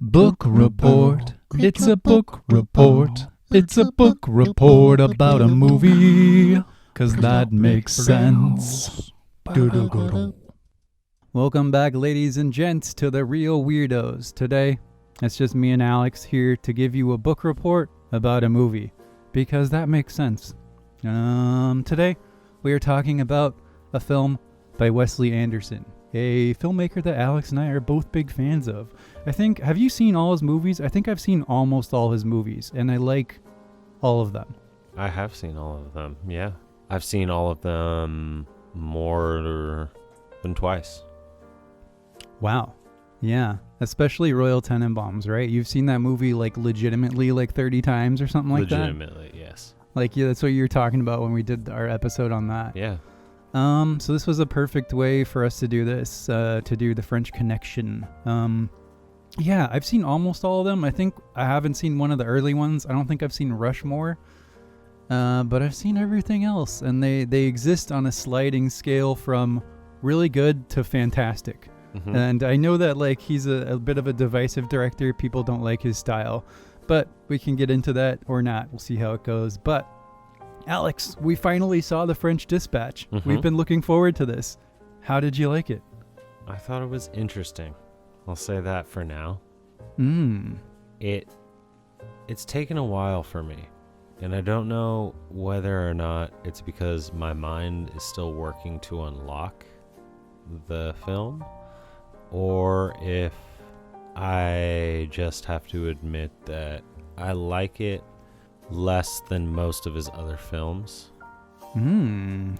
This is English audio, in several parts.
Book report. It's a book report. It's a book report about a movie. 'Cause that makes sense. Welcome back, ladies and gents, to the Reel Weirdos. Today, it's just me and Alex here to give you a book report about a movie. Because that makes sense. Today, we are talking about a film by Wes Anderson, a filmmaker that Alex and I are both big fans of. Have you seen all his movies? I think I've seen almost all his movies, and I like all of them. I have seen all of them, yeah. I've seen all of them more than twice. Wow. Yeah, especially Royal Tenenbaums, right? You've seen that movie legitimately 30 times or something like that? Legitimately, yes. Yeah, that's what you were talking about when we did our episode on that. Yeah. So this was a perfect way for us to do this, to do the French Connection. Yeah, I've seen almost all of them. I think I haven't seen one of the early ones. I don't think I've seen Rushmore, but I've seen everything else, and they exist on a sliding scale from really good to fantastic. Mm-hmm. And I know that he's a bit of a divisive director. People don't like his style, but we can get into that or not. We'll see how it goes. But Alex, we finally saw The French Dispatch. Mm-hmm. We've been looking forward to this. How did you like it? I thought it was interesting. I'll say that for now. It's taken a while for me, and I don't know whether or not it's because my mind is still working to unlock the film, or if I just have to admit that I like it less than most of his other films.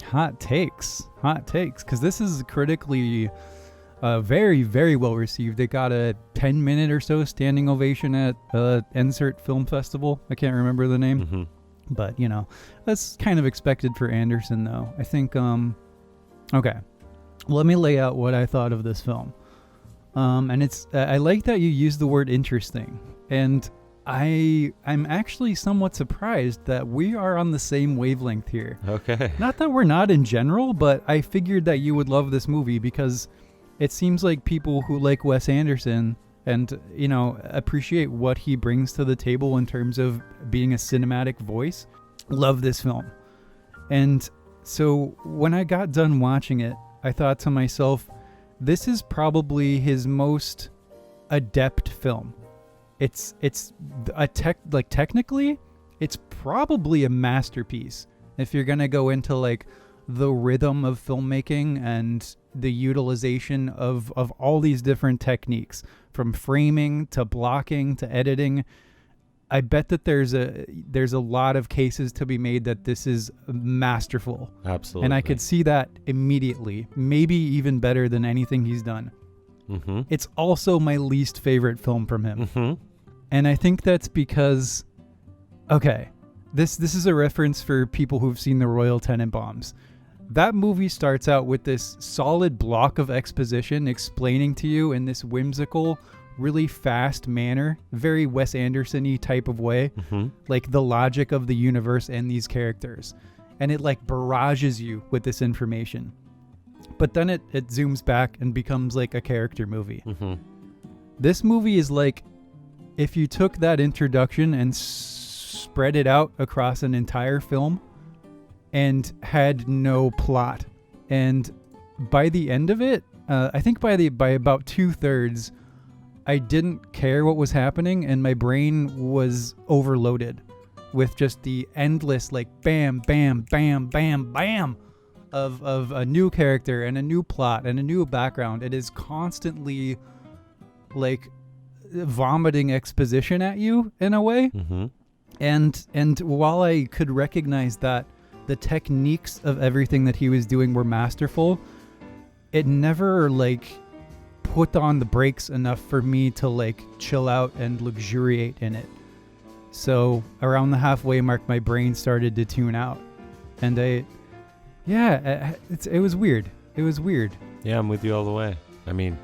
Hot takes, because this is critically very, very well received. It got a 10-minute or so standing ovation at Insert Film Festival. I can't remember the name. Mm-hmm. But, that's kind of expected for Anderson, though. I think, okay. Let me lay out what I thought of this film. And I like that you used the word interesting. And I'm actually somewhat surprised that we are on the same wavelength here. Okay. Not that we're not in general, but I figured that you would love this movie because it seems like people who like Wes Anderson and, appreciate what he brings to the table in terms of being a cinematic voice love this film. And so when I got done watching it, I thought to myself, this is probably his most adept film. It's technically, it's probably a masterpiece if you're going to go into the rhythm of filmmaking and the utilization of all these different techniques, from framing to blocking to editing. I bet that there's a lot of cases to be made that this is masterful. Absolutely. And I could see that immediately, maybe even better than anything he's done. Mm-hmm. It's also my least favorite film from him. Mm-hmm. And I think that's because, okay, this is a reference for people who've seen the Royal Tenenbaums. That movie starts out with this solid block of exposition explaining to you in this whimsical, really fast manner, very Wes Anderson-y type of way, the logic of the universe and these characters. And it barrages you with this information. But then it zooms back and becomes a character movie. Mm-hmm. This movie is if you took that introduction and spread it out across an entire film and had no plot. And by the end of it, I think by about 2/3, I didn't care what was happening, and my brain was overloaded with just the endless bam, bam, bam, bam, bam of a new character and a new plot and a new background. It is constantly vomiting exposition at you in a way. Mm-hmm. And while I could recognize that the techniques of everything that he was doing were masterful, it never put on the brakes enough for me to chill out and luxuriate in it. So around the halfway mark, my brain started to tune out, and it was weird. It was weird. Yeah, I'm with you all the way. I mean,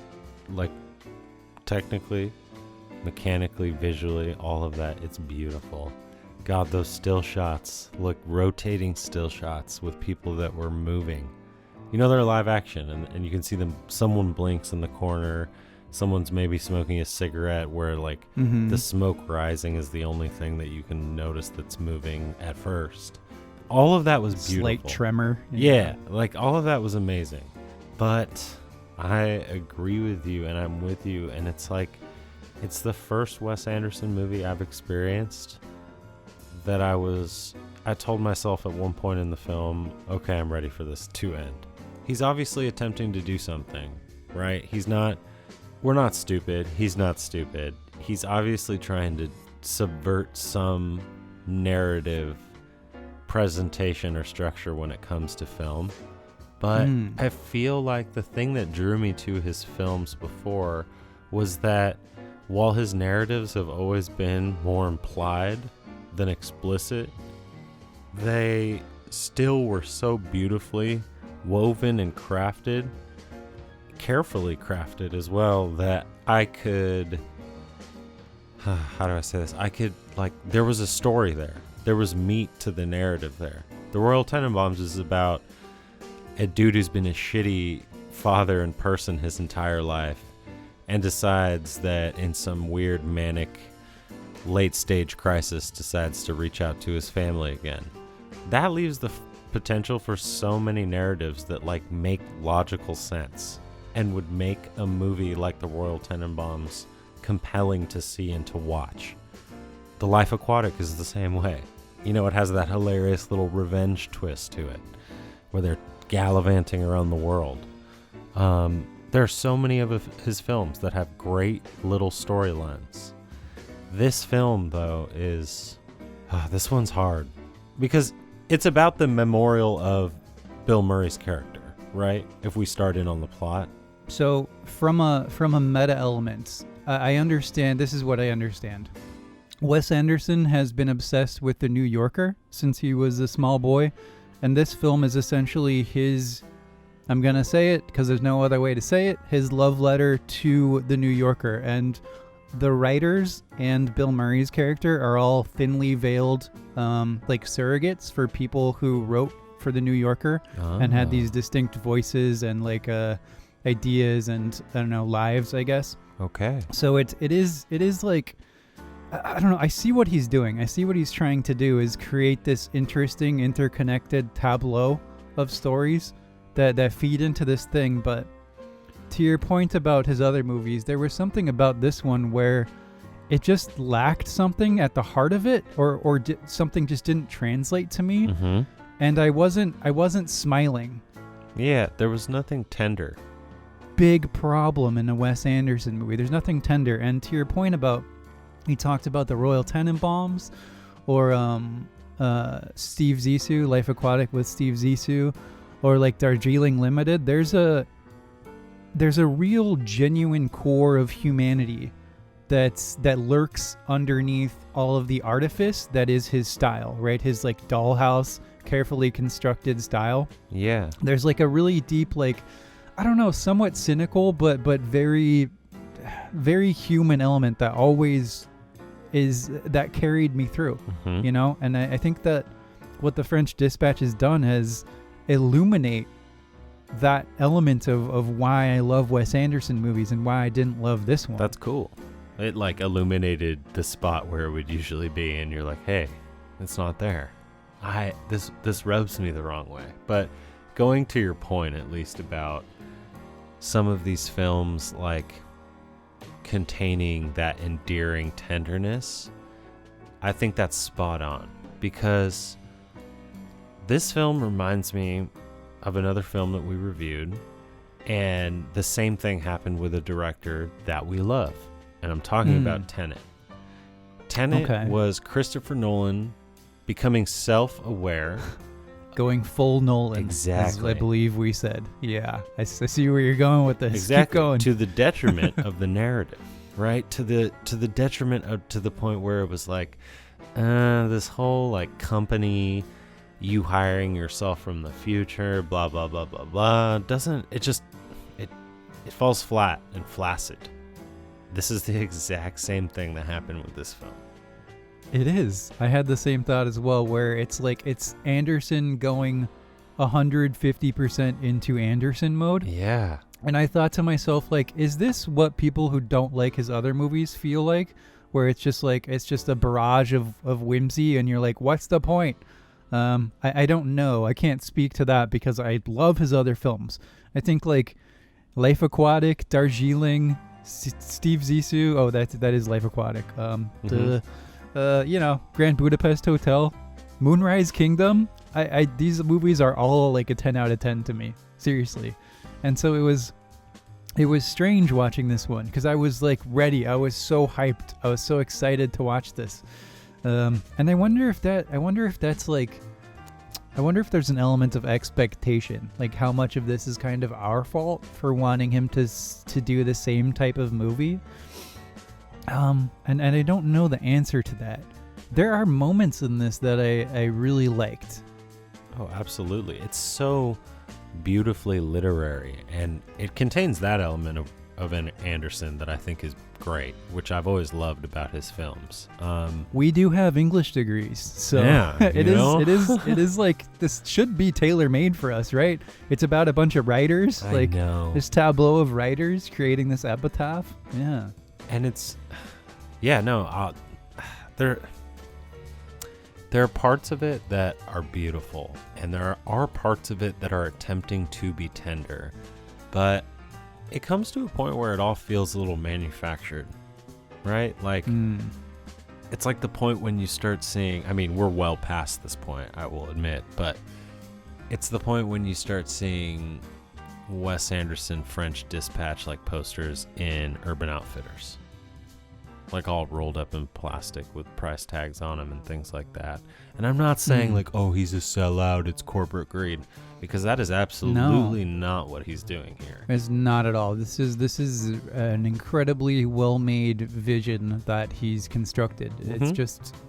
technically, mechanically, visually, all of that, it's beautiful. God, those still shots, rotating still shots with people that were moving. They're live action, and you can see them. Someone blinks in the corner, someone's maybe smoking a cigarette where like the smoke rising is the only thing that you can notice that's moving at first. All of that was beautiful. Slight tremor. Yeah, like all of that was amazing. But I agree with you, and I'm with you, and it's like, it's the first Wes Anderson movie I've experienced that I told myself at one point in the film, okay, I'm ready for this to end. He's obviously attempting to do something, right? We're not stupid. He's not stupid. He's obviously trying to subvert some narrative presentation or structure when it comes to film. But I feel like the thing that drew me to his films before was that while his narratives have always been more implied than explicit, they still were so beautifully woven and crafted, carefully crafted as well, that I could, how do I say this? There was a story there. There was meat to the narrative there. The Royal Tenenbaums is about a dude who's been a shitty father and person his entire life and decides that in some weird manic late stage crisis decides to reach out to his family again. That leaves the potential for so many narratives that like make logical sense and would make a movie like The Royal Tenenbaums compelling to see and to watch. The Life Aquatic is the same way. You know, it has that hilarious little revenge twist to it where they're gallivanting around the world. There are so many of his films that have great little storylines. This film, though, is... this one's hard. Because it's about the memorial of Bill Murray's character, right? If we start in on the plot. So, from a meta element, I understand... This is what I understand. Wes Anderson has been obsessed with The New Yorker since he was a small boy. And this film is essentially his... I'm going to say it because there's no other way to say it. His love letter to The New Yorker. And the writers and Bill Murray's character are all thinly veiled like surrogates for people who wrote for The New Yorker and had these distinct voices and like ideas and, I don't know, lives, I guess. Okay. So it is like, I don't know, I see what he's doing. I see what he's trying to do is create this interesting interconnected tableau of stories that feed into this thing. But to your point about his other movies, there was something about this one where it just lacked something at the heart of it, or something just didn't translate to me, and I wasn't smiling. Yeah, there was nothing tender. Big problem in a Wes Anderson movie. There's nothing tender. And to your point about, he talked about the Royal Tenenbaums, or Steve Zissou, Life Aquatic with Steve Zissou, or like Darjeeling Limited. There's a real genuine core of humanity that lurks underneath all of the artifice that is his style, right? His like dollhouse, carefully constructed style. Yeah. There's like a really deep, like, I don't know, somewhat cynical, but very, very human element that always is, that carried me through, you know? And I think that what the French Dispatch has done has illuminate that element of why I love Wes Anderson movies and why I didn't love this one. That's cool. It like illuminated the spot where it would usually be, and you're like, hey, it's not there. This rubs me the wrong way. But going to your point, at least, about some of these films like containing that endearing tenderness, I think that's spot on, because this film reminds me of another film that we reviewed, and the same thing happened with a director that we love, and I'm talking about Tenet. Tenet was Christopher Nolan becoming self-aware. Going full Nolan. Exactly. As I believe we said. Yeah, I see where you're going with this. Exactly. Keep going. To the detriment of the narrative, right? To the detriment of, to the point where it was like, this whole like company, you hiring yourself from the future, blah blah blah blah blah, it falls flat and flaccid. This is the exact same thing that happened with this film. It is. I had the same thought as well, where it's like it's Anderson going 150% into Anderson mode. Yeah. And I thought to myself, like, is this what people who don't like his other movies feel like? Where it's just a barrage of whimsy, and you're like, what's the point? I don't know. I can't speak to that because I love his other films. I think like Life Aquatic, Darjeeling, Steve Zissou. Oh, that is Life Aquatic. Grand Budapest Hotel, Moonrise Kingdom. These movies are all like a 10 out of 10 to me. Seriously. And so it was strange watching this one because I was like ready. I was so hyped. I was so excited to watch this. And I wonder if there's an element of expectation, like how much of this is kind of our fault for wanting him to do the same type of movie. And I don't know the answer to that. There are moments in this that I really liked. Oh, absolutely. It's so beautifully literary, and it contains that element of an Anderson that I think is great, which I've always loved about his films. We do have English degrees, so yeah, it is like this should be tailor-made for us, right? It's about a bunch of writers, I know. This tableau of writers creating this epitaph. Yeah. And there are parts of it that are beautiful, and there are parts of it that are attempting to be tender, but it comes to a point where it all feels a little manufactured, right? Like, it's like the point when you start seeing, I mean, we're well past this point, I will admit, but it's the point when you start seeing Wes Anderson French Dispatch like posters in Urban Outfitters, like all rolled up in plastic with price tags on them and things like that. And I'm not saying like, oh, he's a sellout, it's corporate greed, because that is absolutely not what he's doing here. It's not at all. This is an incredibly well-made vision that he's constructed.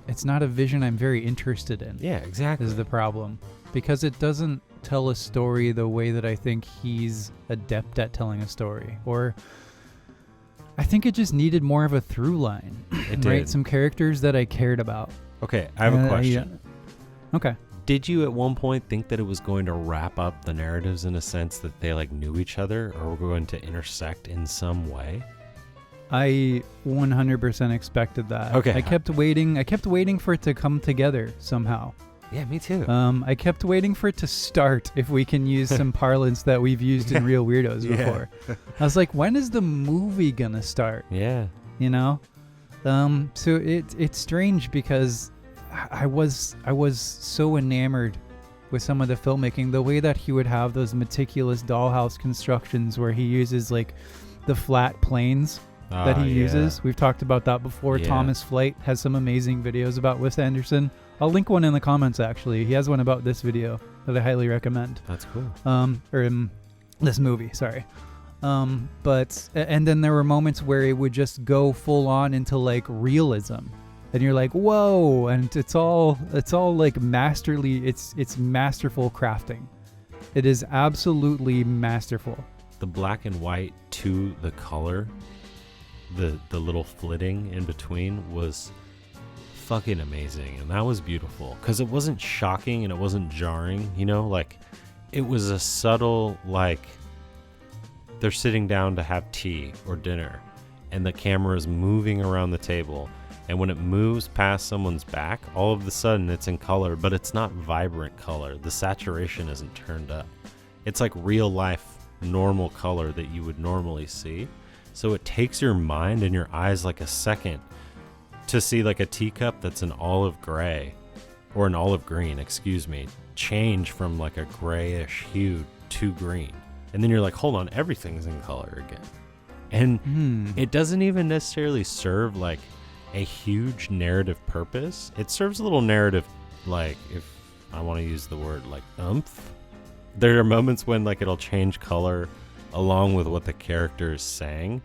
It's not a vision I'm very interested in. Yeah, exactly. Is the problem. Because it doesn't tell a story the way that I think he's adept at telling a story. Or I think it just needed more of a through line. It did. Right? Some characters that I cared about. Okay, I have a question. Okay. Did you at one point think that it was going to wrap up the narratives in a sense that they like knew each other or were going to intersect in some way? I 100% expected that. Okay. I kept waiting for it to come together somehow. Yeah, me too. I kept waiting for it to start, if we can use some parlance that we've used in Reel Weirdos before. I was like, when is the movie gonna start? Yeah. You know? So it's strange because I was so enamored with some of the filmmaking, the way that he would have those meticulous dollhouse constructions where he uses like the flat planes that he uses. We've talked about that before. Yeah. Thomas Flight has some amazing videos about Wes Anderson. I'll link one in the comments, actually. He has one about this video that I highly recommend. That's cool. This movie, sorry. And then there were moments where it would just go full on into like realism. And you're like, whoa, and it's all like masterly, it's masterful crafting. It is absolutely masterful. The black and white to the color, the little flitting in between was fucking amazing, and that was beautiful because it wasn't shocking and it wasn't jarring, you know, like it was a subtle, like they're sitting down to have tea or dinner and the camera is moving around the table, and when it moves past someone's back, all of a sudden it's in color, but it's not vibrant color. The saturation isn't turned up. It's like real life normal color that you would normally see, so it takes your mind and your eyes like a second to see like a teacup that's an olive gray or an olive green, change from like a grayish hue to green. And then you're like, hold on, everything's in color again. And it doesn't even necessarily serve like a huge narrative purpose. It serves a little narrative, like, if I want to use the word like oomph. There are moments when like it'll change color along with what the character is saying.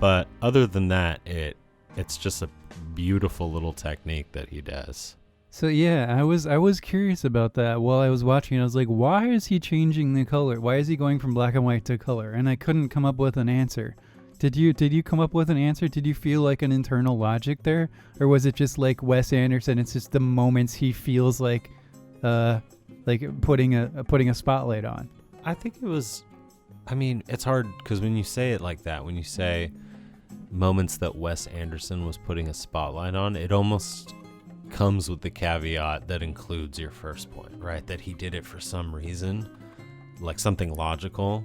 But other than that, it's just a beautiful little technique that he does. So yeah, I was curious about that while I was watching. I was like, why is he changing the color? Why is he going from black and white to color? And I couldn't come up with an answer. Did you come up with an answer? Did you feel like an internal logic there? Or was it just like Wes Anderson? It's just the moments he feels like putting a spotlight on. I think it was I mean, it's hard because when you say it like that, when you say moments that Wes Anderson was putting a spotlight on, it almost comes with the caveat that includes your first point, right? That he did it for some reason, like something logical.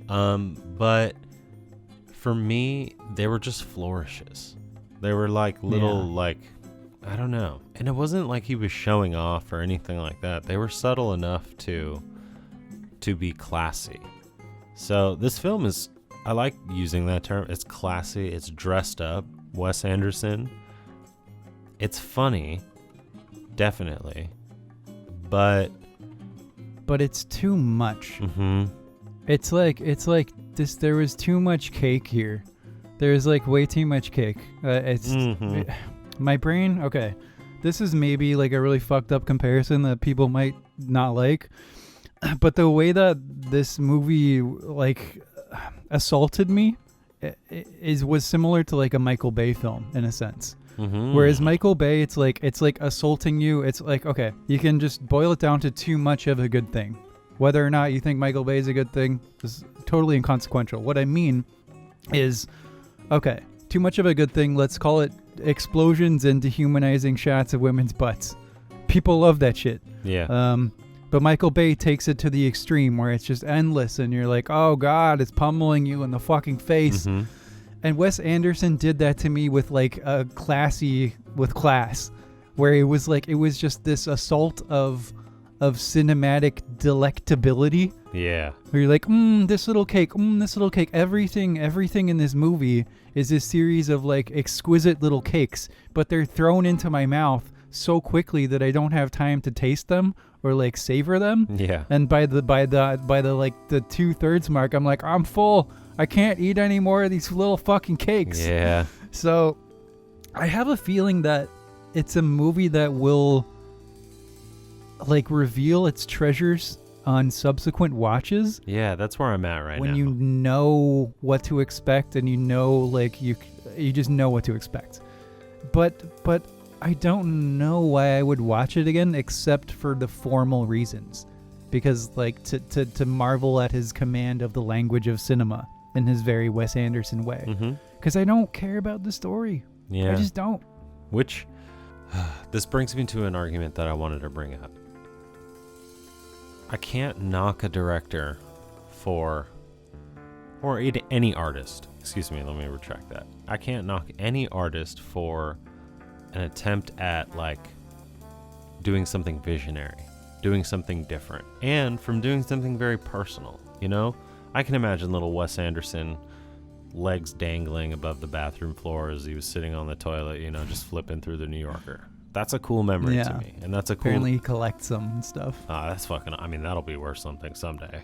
But for me, they were just flourishes. They were like little, like, I don't know. And it wasn't like he was showing off or anything like that. They were subtle enough to be classy. So this film is, I like using that term. It's classy. It's dressed up. Wes Anderson. It's funny, definitely, but it's too much. Mm-hmm. It's like this. There was too much cake here. There's like way too much cake. My brain. Okay, this is maybe like a really fucked up comparison that people might not like, but the way that this movie like assaulted me was similar to like a Michael Bay film in a sense. Mm-hmm. Whereas Michael Bay, it's like assaulting you. It's like, okay, you can just boil it down to too much of a good thing. Whether or not you think Michael Bay is a good thing is totally inconsequential. What I mean is, okay, too much of a good thing. Let's call it explosions and dehumanizing shots of women's butts. People love that shit. Yeah. But Michael Bay takes it to the extreme where it's just endless and you're like, oh God, it's pummeling you in the fucking face. Mm-hmm. And Wes Anderson did that to me with like a with class, where it was just this assault of cinematic delectability. Yeah. Where you're like, this little cake, this little cake. Everything in this movie is this series of like exquisite little cakes, but they're thrown into my mouth so quickly that I don't have time to taste them or like savor them. Yeah. And by the like the 2/3 mark, I'm like, I'm full. I can't eat any more of these little fucking cakes. Yeah. So I have a feeling that it's a movie that will like reveal its treasures on subsequent watches. Yeah, that's where I'm at right now. When you know what to expect and you know like you just know what to expect. But I don't know why I would watch it again except for the formal reasons. Because like to marvel at his command of the language of cinema in his very Wes Anderson way. Because I don't care about the story. Yeah. I just don't. Which, this brings me to an argument that I wanted to bring up. I can't knock a director or any artist. Excuse me, let me retract that. I can't knock any artist for an attempt at like doing something visionary, doing something different, and from doing something very personal, you know? I can imagine little Wes Anderson, legs dangling above the bathroom floor as he was sitting on the toilet, you know, just flipping through the New Yorker. That's a cool memory to me, and that's a cool. Apparently he collects them and stuff. That's fucking. I mean, that'll be worth something someday,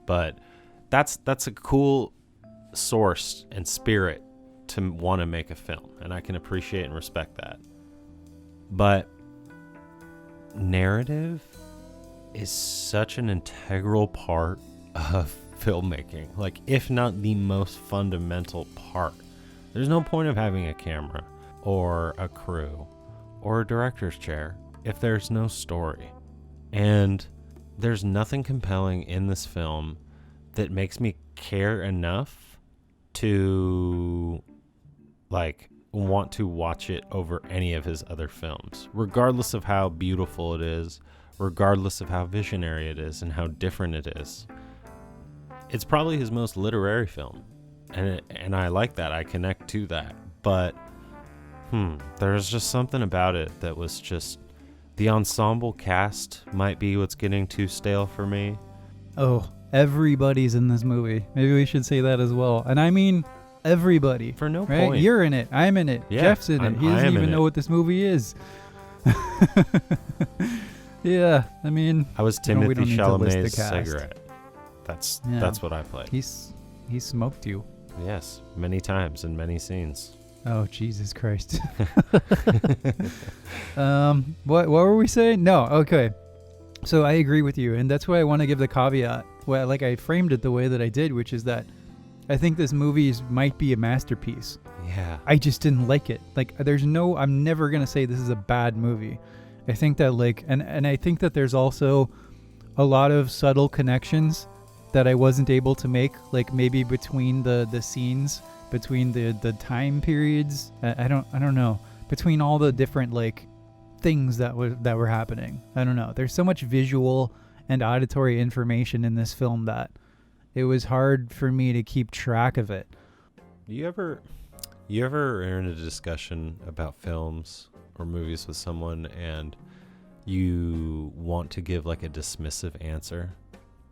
but that's a cool source and spirit to want to make a film, and I can appreciate and respect that. But narrative is such an integral part of filmmaking, like if not the most fundamental part. There's no point of having a camera or a crew or a director's chair if there's no story. And there's nothing compelling in this film that makes me care enough to like want to watch it over any of his other films, regardless of how beautiful it is, regardless of how visionary it is and how different it is. It's probably his most literary film, and I like that. I connect to that. But there's just something about it that was just, the ensemble cast might be what's getting too stale for me. Oh, everybody's in this movie. Maybe we should say that as well. And I mean everybody. For no right? point. You're in it. I'm in it. Yeah, Jeff's in it. He doesn't even know what this movie is. Yeah, I mean, I was Timothy Chalamet's cigarette. That's what I played. He smoked you. Yes, many times in many scenes. Oh, Jesus Christ. What were we saying? No, okay. So I agree with you, and that's why I want to give the caveat. Well, like I framed it the way that I did, which is that I think this movie might be a masterpiece. Yeah. I just didn't like it. Like, I'm never going to say this is a bad movie. I think that, like, and I think that there's also a lot of subtle connections that I wasn't able to make, like maybe between the scenes, between the time periods. I don't know, between all the different like things that were happening. I don't know. There's so much visual and auditory information in this film that it was hard for me to keep track of it. You ever are in a discussion about films or movies with someone and you want to give like a dismissive answer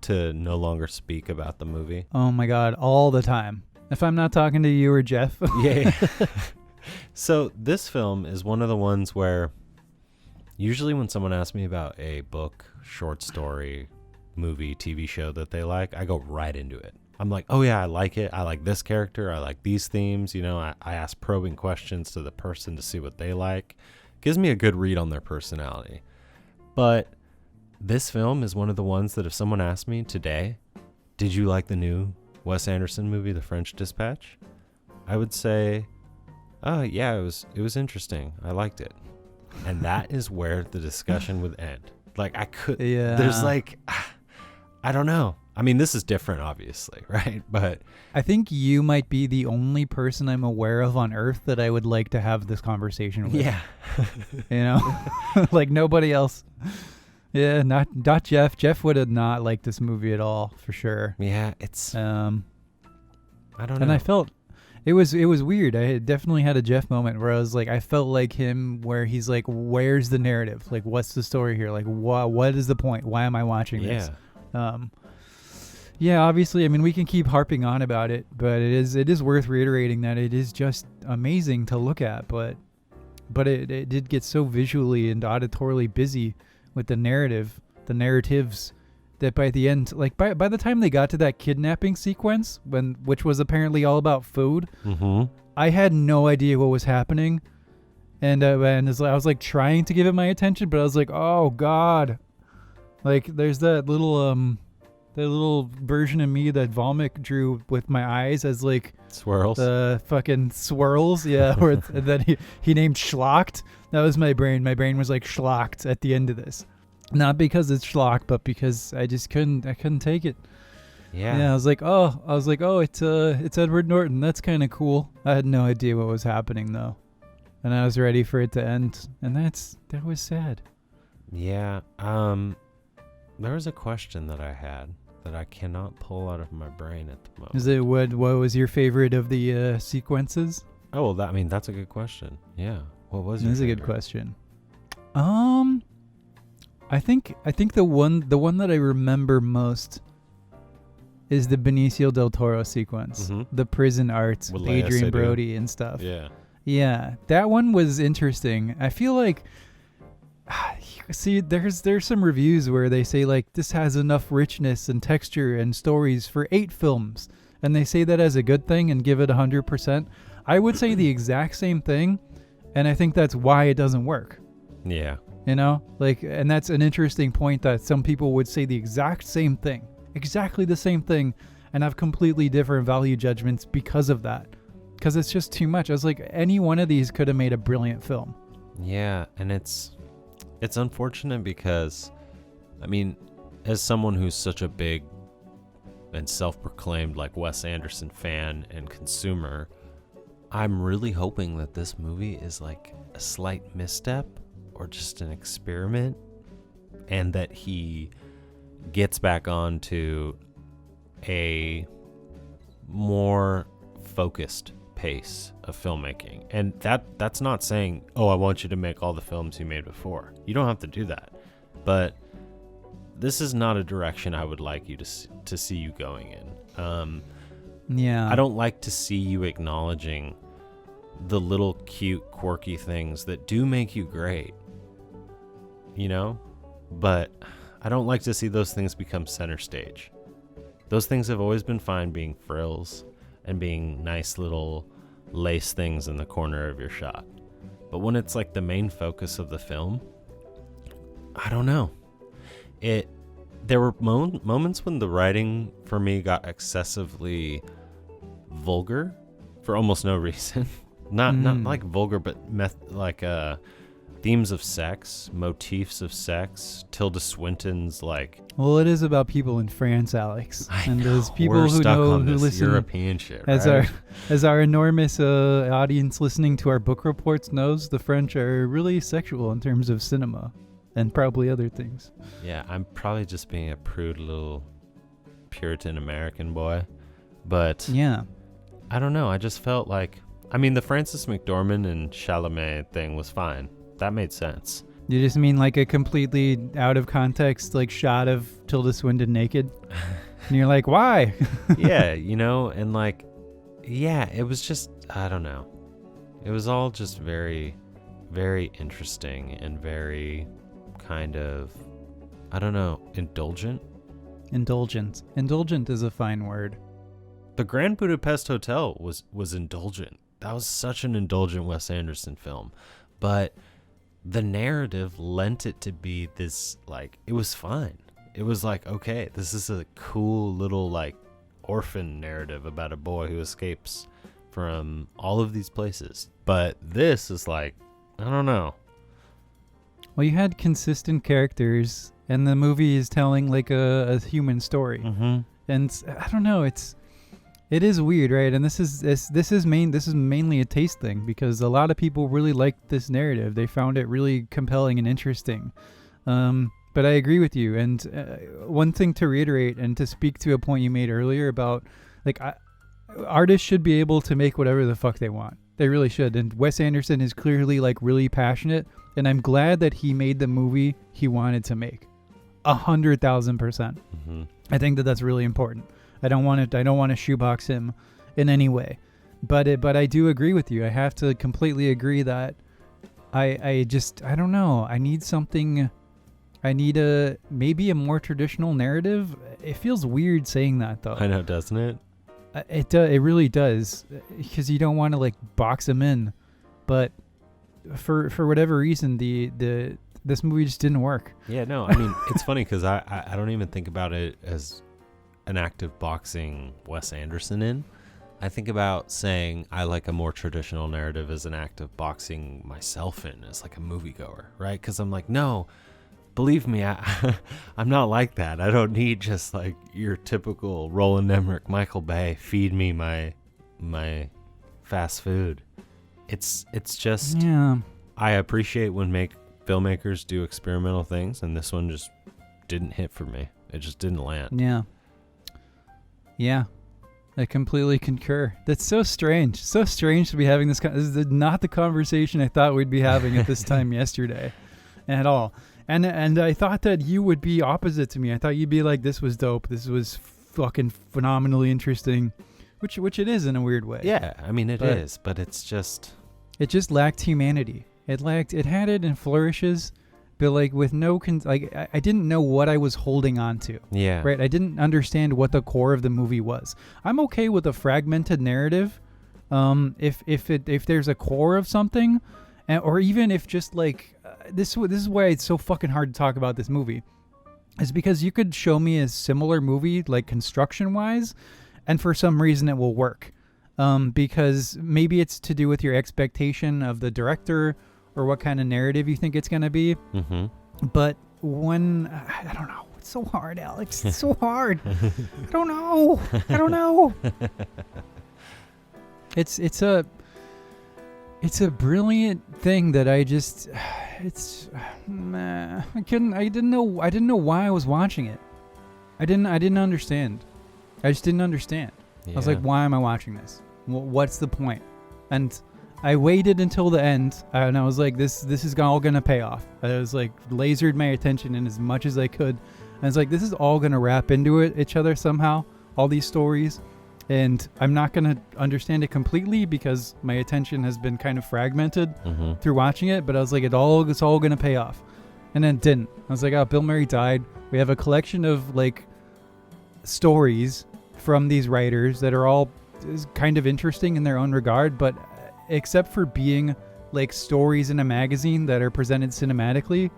to no longer speak about the movie? Oh my God, all the time. If I'm not talking to you or Jeff. Yeah. So this film is one of the ones where usually when someone asks me about a book, short story, movie, TV show that they like, I go right into it. I'm like, oh yeah, I like it. I like this character. I like these themes. You know, I ask probing questions to the person to see what they like. Gives me a good read on their personality. But this film is one of the ones that if someone asked me today, did you like the new Wes Anderson movie, The French Dispatch? I would say, oh yeah, it was interesting. I liked it. And that is where the discussion would end. Like there's like, I don't know. I mean, this is different, obviously, right? But I think you might be the only person I'm aware of on Earth that I would like to have this conversation with. Yeah. You know, like nobody else. Yeah, not Jeff. Jeff would have not liked this movie at all, for sure. Yeah, it's. I don't know. And I felt it was weird. I definitely had a Jeff moment where I was like, I felt like him, where he's like, "Where's the narrative? Like, what's the story here? Like, what is the point? Why am I watching this?" Yeah, obviously, I mean, we can keep harping on about it, but it is worth reiterating that it is just amazing to look at, but it did get so visually and auditorily busy with the narratives, that by the end, like by the time they got to that kidnapping sequence, which was apparently all about food, I had no idea what was happening, and I was like trying to give it my attention, but I was like, oh God, like there's that little version of me that Volmic drew with my eyes as like swirls, the fucking swirls, yeah. Or that he named Schlocked. That was my brain. My brain was like Schlocked at the end of this, not because it's Schlock, but because I just couldn't take it. Yeah. I was like, oh, it's Edward Norton. That's kind of cool. I had no idea what was happening though, and I was ready for it to end, and that was sad. Yeah. There was a question that I had that I cannot pull out of my brain at the moment. Is it what was your favorite of the sequences? Oh, well, that's a good question. Yeah. What was your favorite? That's a good question. I think the one that I remember most is the Benicio Del Toro sequence, the prison art, with Adrian Brody and stuff. Yeah. Yeah, that one was interesting. I feel like, see, there's some reviews where they say like this has enough richness and texture and stories for 8 films, and they say that as a good thing and give it 100%. I would say the exact same thing, and I think that's why it doesn't work. Yeah. You know, like, and that's an interesting point, that some people would say the exact same thing, exactly the same thing, and have completely different value judgments because of that. Because it's just too much. I was like, any one of these could have made a brilliant film. Yeah, and it's unfortunate because, I mean, as someone who's such a big and self-proclaimed like Wes Anderson fan and consumer, I'm really hoping that this movie is like a slight misstep or just an experiment, and that he gets back onto a more focused pace of filmmaking. And that's not saying, oh, I want you to make all the films you made before. You don't have to do that. But this is not a direction I would like you to see you going in. Yeah. I don't like to see you acknowledging the little cute, quirky things that do make you great, you know? But I don't like to see those things become center stage. Those things have always been fine being frills and being nice little lace things in the corner of your shot. But when it's like the main focus of the film, I don't know. There were moments when the writing for me got excessively vulgar for almost no reason. Not like vulgar, but the themes of sex, motifs of sex, Tilda Swinton's like. Well, it is about people in France, Alex, and there's people We're who stuck know on who this listen. European shit, As right? our enormous audience listening to our book reports knows, the French are really sexual in terms of cinema, and probably other things. Yeah, I'm probably just being a prude little Puritan American boy, but Yeah. I don't know. I just felt like, I mean, the Frances McDormand and Chalamet thing was fine. That made sense. You just mean like a completely out of context like shot of Tilda Swinton naked? And you're like, why? Yeah, and like, yeah, it was just, I don't know. It was all just very, very interesting and very kind of, I don't know, indulgent. Indulgent. Indulgent is a fine word. The Grand Budapest Hotel was indulgent. That was such an indulgent Wes Anderson film. But the narrative lent it to be this, like, it was fine. It was like, okay, this is a cool little, like, orphan narrative about a boy who escapes from all of these places. But this is like, I don't know. Well, you had consistent characters, and the movie is telling like a human story. Mm-hmm. And I don't know, it is weird, right? And this is mainly a taste thing, because a lot of people really liked this narrative. They found it really compelling and interesting. But I agree with you. And one thing to reiterate and to speak to a point you made earlier about, like, artists should be able to make whatever the fuck they want. They really should. And Wes Anderson is clearly like really passionate, and I'm glad that he made the movie he wanted to make. 100,000%. Mm-hmm. I think that that's really important. I don't want to shoebox him in any way, but I do agree with you. I have to completely agree that I don't know. I need something. I need maybe a more traditional narrative. It feels weird saying that though. I know, doesn't it? It really does, because you don't want to like box him in, but for whatever reason this movie just didn't work. Yeah, no. I mean, it's funny because I don't even think about it as an act of boxing Wes Anderson in. I think about saying I like a more traditional narrative as an act of boxing myself in as like a moviegoer, right? Because I'm like, no, believe me, I'm not like that. I don't need just like your typical Roland Emmerich, Michael Bay, feed me my fast food. It's just, Yeah. I appreciate when filmmakers do experimental things, and this one just didn't hit for me. It just didn't land. Yeah, I completely concur. That's so strange. So strange to be having this. This is not the conversation I thought we'd be having at this time yesterday, at all. And I thought that you would be opposite to me. I thought you'd be like, this was dope. This was fucking phenomenally interesting, which it is in a weird way. Yeah, I mean it is, but it's just. It just lacked humanity. It had it in flourishes, but like with no I didn't know what I was holding on to. Yeah. Right. I didn't understand what the core of the movie was. I'm okay with a fragmented narrative, if there's a core of something, or even if just like this is why it's so fucking hard to talk about this movie, is because you could show me a similar movie like construction wise, and for some reason it will work, because maybe it's to do with your expectation of the director or what kind of narrative you think it's going to be. Mm-hmm. But when, I don't know. It's so hard, Alex. It's so hard. I don't know. It's a brilliant thing that I didn't know why I was watching it. I didn't understand. I just didn't understand. Yeah. I was like, why am I watching this? What's the point? And I waited until the end, and I was like, this is all going to pay off. I was like, lasered my attention in as much as I could. And I was like, this is all going to wrap into each other somehow, all these stories. And I'm not going to understand it completely because my attention has been kind of fragmented through watching it. But I was like, it's all going to pay off. And then it didn't. I was like, oh, Bill Murray died. We have a collection of like stories from these writers that are all kind of interesting in their own regard, but except for being like stories in a magazine that are presented cinematically,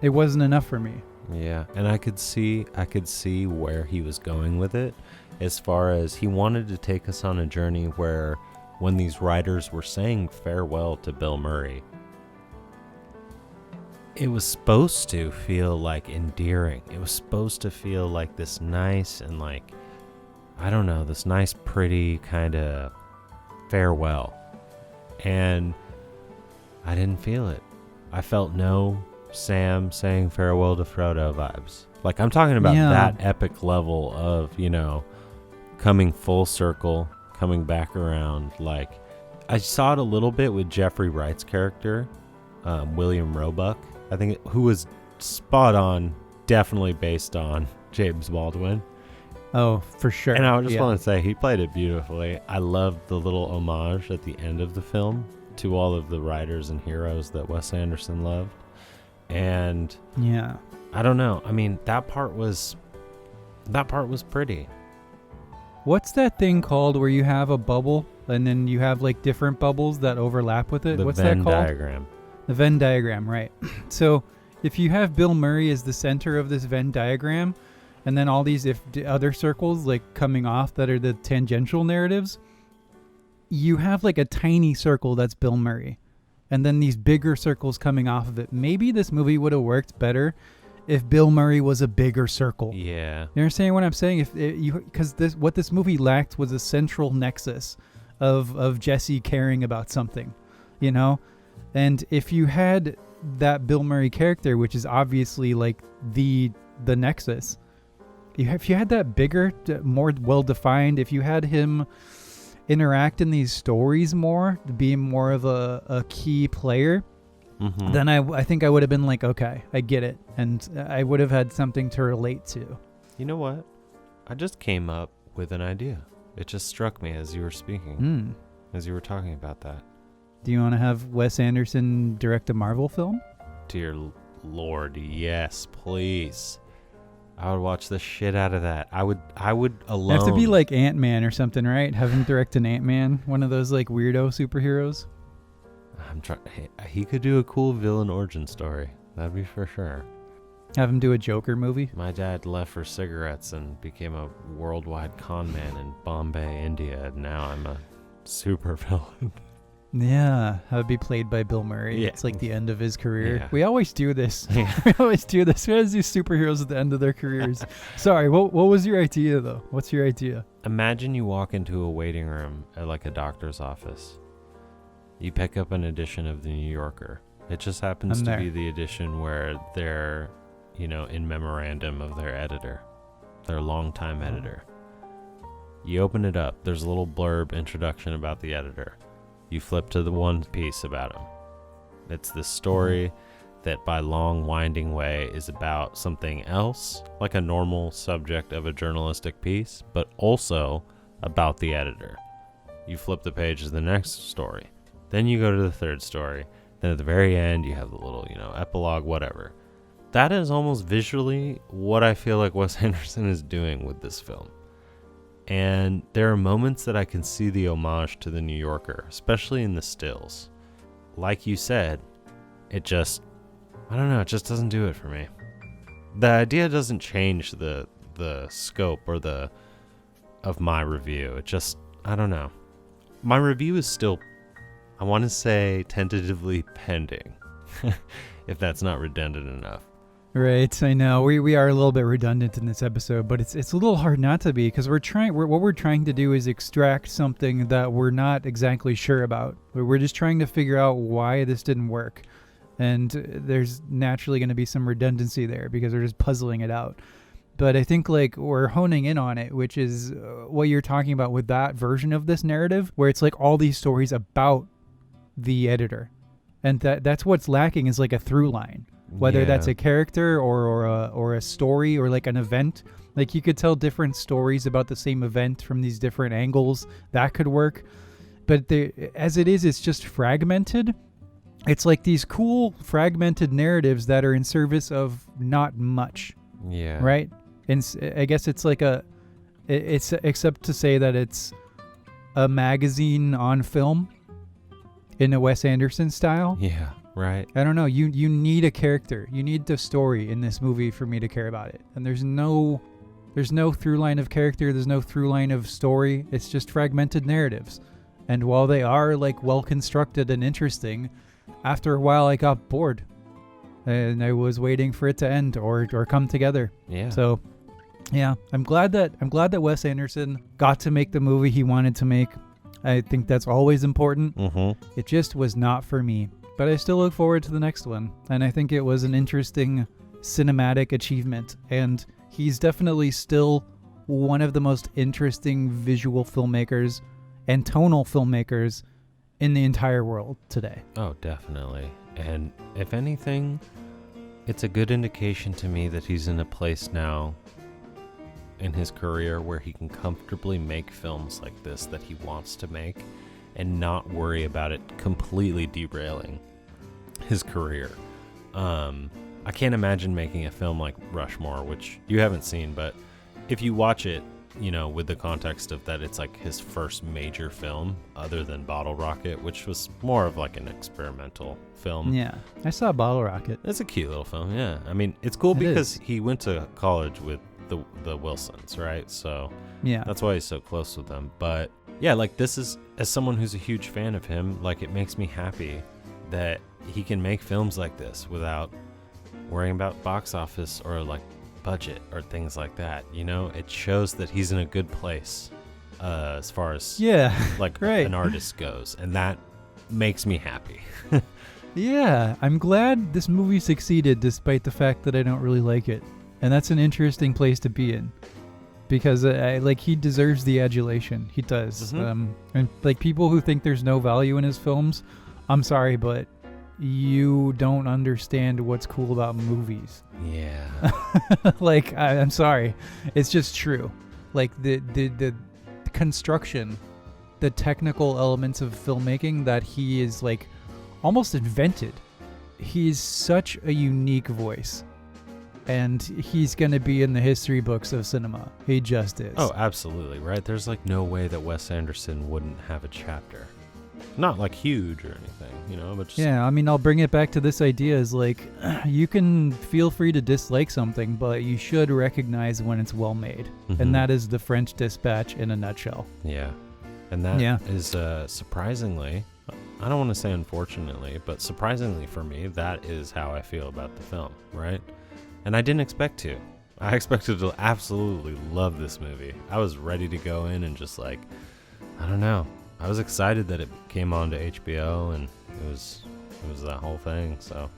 it wasn't enough for me. Yeah, and I could see where he was going with it, as far as he wanted to take us on a journey where when these writers were saying farewell to Bill Murray, it was supposed to feel like endearing. It was supposed to feel like this nice and like, I don't know, this nice, pretty kind of farewell. And I didn't feel it. I felt no Sam saying farewell to Frodo vibes. Like, I'm talking about that epic level of, you know, coming full circle, coming back around. Like, I saw it a little bit with Jeffrey Wright's character, William Roebuck, I think, who was spot on, definitely based on James Baldwin. Oh, for sure. And I just want to say, he played it beautifully. I loved the little homage at the end of the film to all of the writers and heroes that Wes Anderson loved. And yeah, I don't know. I mean, that part was pretty. What's that thing called where you have a bubble and then you have like different bubbles that overlap with it? What's that called? The Venn diagram. The Venn diagram, right. So if you have Bill Murray as the center of this Venn diagram, and then all these other circles like coming off that are the tangential narratives, you have like a tiny circle that's Bill Murray, and then these bigger circles coming off of it. Maybe this movie would have worked better if Bill Murray was a bigger circle. Yeah. You understand what I'm saying? Because what this movie lacked was a central nexus of Jesse caring about something, you know? And if you had that Bill Murray character, which is obviously like the nexus, if you had that bigger, more well-defined, if you had him interact in these stories more, be more of a key player, then I think I would have been like, okay, I get it. And I would have had something to relate to. You know what? I just came up with an idea. It just struck me as you were speaking, as you were talking about that. Do you want to have Wes Anderson direct a Marvel film? Dear Lord, yes, please. I would watch the shit out of that. I would alone. Have to be like Ant-Man or something, right? Have him direct an Ant-Man, one of those like weirdo superheroes. He could do a cool villain origin story. That'd be for sure. Have him do a Joker movie. My dad left for cigarettes and became a worldwide con man in Bombay, India. And now I'm a super villain. Yeah, have it be played by Bill Murray. Yeah. It's like the end of his career. Yeah. We always do this. Yeah. We always do this. We always do superheroes at the end of their careers. Sorry, what was your idea, though? What's your idea? Imagine you walk into a waiting room at like a doctor's office. You pick up an edition of the New Yorker. It just happens to be the edition where they're, you know, in memorandum of their editor, their longtime editor. You open it up. There's a little blurb introduction about the editor. You flip to the one piece about him. It's this story that by long winding way is about something else, like a normal subject of a journalistic piece, but also about the editor. You flip the page to the next story. Then you go to the third story. Then at the very end, you have the little, you know, epilogue, whatever. That is almost visually what I feel like Wes Anderson is doing with this film. And there are moments that I can see the homage to the New Yorker, especially in the stills. Like you said, it just, I don't know, it just doesn't do it for me. The idea doesn't change the scope or of my review. It just, I don't know. My review is still, I want to say, tentatively pending, if that's not redundant enough. Right, I know. We are a little bit redundant in this episode, but it's a little hard not to be, because what we're trying to do is extract something that we're not exactly sure about. We're just trying to figure out why this didn't work. And there's naturally going to be some redundancy there because we're just puzzling it out. But I think like we're honing in on it, which is what you're talking about with that version of this narrative, where it's like all these stories about the editor. And that's what's lacking, is like a through line. Whether that's a character or a story or like an event. Like you could tell different stories about the same event from these different angles. That could work. But as it is, it's just fragmented. It's like these cool fragmented narratives that are in service of not much. Yeah. Right? And I guess it's like it's except to say that it's a magazine on film in a Wes Anderson style. Yeah. Right. I don't know. You need a character. You need the story in this movie for me to care about it. And there's no through line of character. There's no through line of story. It's just fragmented narratives. And while they are like well constructed and interesting, after a while I got bored. and I was waiting for it to end or come together. Yeah. So, yeah, I'm glad that Wes Anderson got to make the movie he wanted to make. I think that's always important. It just was not for me, but I still look forward to the next one, and I think it was an interesting cinematic achievement, and he's definitely still one of the most interesting visual filmmakers and tonal filmmakers in the entire world today. Oh, definitely. And if anything, it's a good indication to me that he's in a place now in his career where he can comfortably make films like this that he wants to make and not worry about it completely derailing his career. I can't imagine making a film like Rushmore, which you haven't seen, but if you watch it, you know, with the context of that it's like his first major film other than Bottle Rocket, which was more of like an experimental film. Yeah, I saw Bottle Rocket. It's a cute little film, yeah. I mean, it's cool because he went to college with the Wilsons, right? So yeah, that's why he's so close with them. But yeah, like this is, as someone who's a huge fan of him, like it makes me happy that he can make films like this without worrying about box office or like budget or things like that. You know, it shows that he's in a good place as far as like right. an artist goes, and that makes me happy. Yeah, I'm glad this movie succeeded despite the fact that I don't really like it. And that's an interesting place to be in, because like he deserves the adulation. He does. And like people who think there's no value in his films, I'm sorry, but you don't understand what's cool about movies. Yeah. Like I'm sorry, it's just true. Like the construction, the technical elements of filmmaking that he is like almost invented. He's such a unique voice. And he's going to be in the history books of cinema. He just is. Oh, absolutely, right? There's like no way that Wes Anderson wouldn't have a chapter. Not like huge or anything, you know, but just... Yeah, I mean, I'll bring it back to this idea is like, you can feel free to dislike something, but you should recognize when it's well made. And that is the French Dispatch in a nutshell. Yeah. And that is surprisingly, I don't want to say unfortunately, but surprisingly for me, that is how I feel about the film, right? And I didn't expect to. I expected to absolutely love this movie. I was ready to go in and just like, I don't know. I was excited that it came on to HBO and it was that whole thing, so.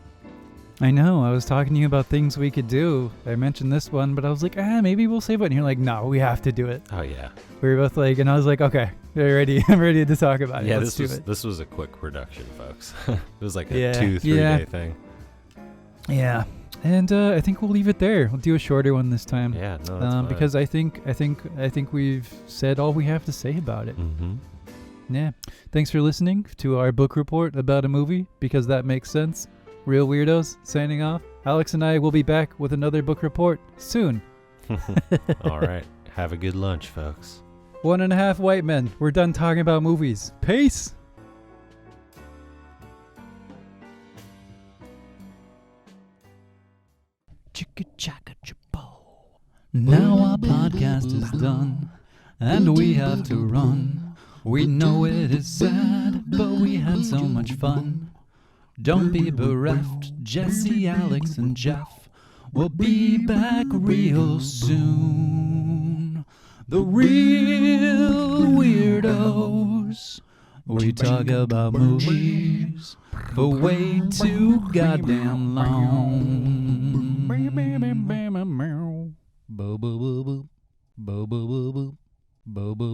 I know. I was talking to you about things we could do. I mentioned this one, but I was like, maybe we'll save it. And you're like, no, we have to do it. Oh, yeah. We were both like, and I was like, okay, you're ready. I'm ready to talk about it. Yeah, Let's do it. This was a quick production, folks. It was like a 2-3 day thing. Yeah. And I think we'll leave it there. We'll do a shorter one this time. Yeah, no, that's fine. Because I think we've said all we have to say about it. Yeah. Thanks for listening to our book report about a movie, because that makes sense. Reel Weirdos signing off. Alex and I will be back with another book report soon. All right. Have a good lunch, folks. 1.5 white men. We're done talking about movies. Peace. Chicka chacka chapo. Now our podcast is done, and we have to run. We know it is sad, but we had so much fun. Don't be bereft, Jesse, Alex, and Jeff. We'll be back real soon. The Reel Weirdos. We talk about movies for way too goddamn long. Bo bo bo bo bo bo bo bo bo bo.